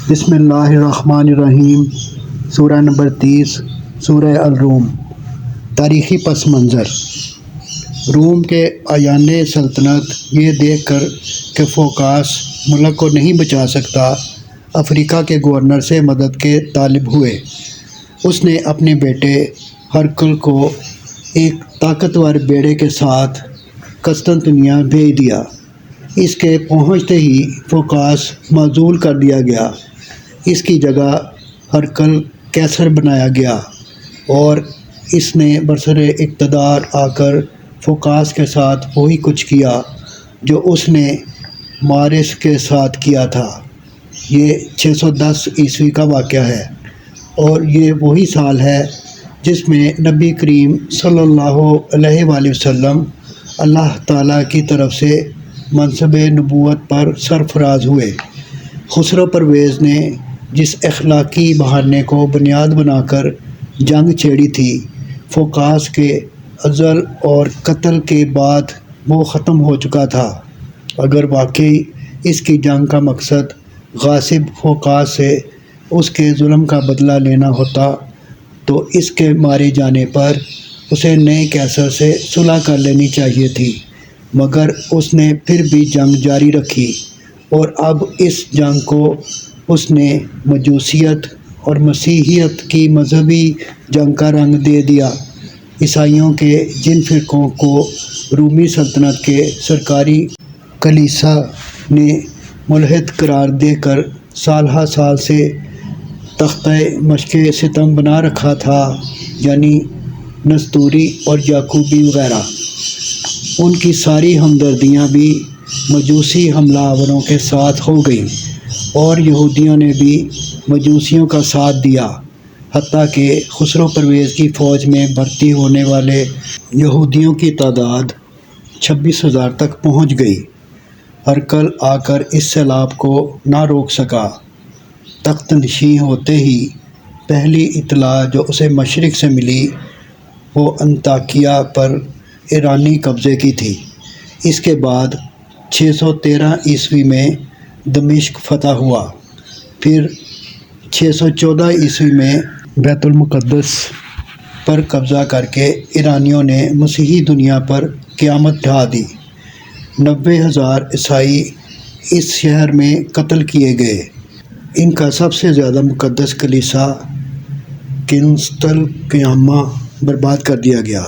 بسم اللہ الرحمن الرحیم۔ سورہ نمبر 30 سورہ الروم۔ تاریخی پس منظر۔ روم کے اعیان سلطنت یہ دیکھ کر کہ فوکاس ملک کو نہیں بچا سکتا، افریقہ کے گورنر سے مدد کے طالب ہوئے۔ اس نے اپنے بیٹے ہرقل کو ایک طاقتور بیڑے کے ساتھ قسطنطنیہ بھیج دیا۔ اس کے پہنچتے ہی فوکاس معزول کر دیا گیا۔ اس کی جگہ ہرقل قیصر بنایا گیا اور اس نے برسر اقتدار آ کر فوکاس کے ساتھ وہی کچھ کیا جو اس نے مارس کے ساتھ کیا تھا۔ یہ 610 عیسوی کا واقعہ ہے اور یہ وہی سال ہے جس میں نبی کریم صلی اللہ علیہ وآلہ وسلم اللہ تعالیٰ کی طرف سے منصب نبوت پر سرفراز ہوئے۔ خسرو پرویز نے جس اخلاقی بحانے کو بنیاد بنا کر جنگ چھیڑی تھی، فوکاس کے عزل اور قتل کے بعد وہ ختم ہو چکا تھا۔ اگر واقعی اس کی جنگ کا مقصد غاصب فوکاس سے اس کے ظلم کا بدلہ لینا ہوتا تو اس کے مارے جانے پر اسے نئے قیصر سے صلح کر لینی چاہیے تھی، مگر اس نے پھر بھی جنگ جاری رکھی اور اب اس جنگ کو اس نے مجوسیت اور مسیحیت کی مذہبی جنگ کا رنگ دے دیا۔ عیسائیوں کے جن فرقوں کو رومی سلطنت کے سرکاری کلیسا نے ملحد قرار دے کر سالہ سال سے تختہ مشق ستم بنا رکھا تھا، یعنی نستوری اور یعقوبی وغیرہ، ان کی ساری ہمدردیاں بھی مجوسی حملہ آوروں کے ساتھ ہو گئیں اور یہودیوں نے بھی مجوسیوں کا ساتھ دیا، حتیٰ کہ خسرو پرویز کی فوج میں بھرتی ہونے والے یہودیوں کی تعداد 26,000 تک پہنچ گئی۔ ہرقل آ کر اس سیلاب کو نہ روک سکا۔ تخت نشین ہوتے ہی پہلی اطلاع جو اسے مشرق سے ملی وہ انطاکیہ پر ایرانی قبضے کی تھی۔ اس کے بعد 613 عیسوی میں دمشق فتح ہوا، پھر 614 عیسوی میں بیت المقدس پر قبضہ کر کے ایرانیوں نے مسیحی دنیا پر قیامت ڈھا دی۔ 90,000 عیسائی اس شہر میں قتل کیے گئے۔ ان کا سب سے زیادہ مقدس کلیسا کنیستل-قیامہ برباد کر دیا گیا۔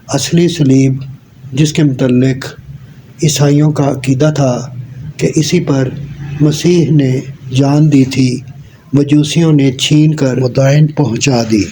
اصلی صلیب، جس کے متعلق عیسائیوں کا عقیدہ تھا کہ اسی پر مسیح نے جان دی تھی، مجوسیوں نے چھین کر مدائن پہنچا دی۔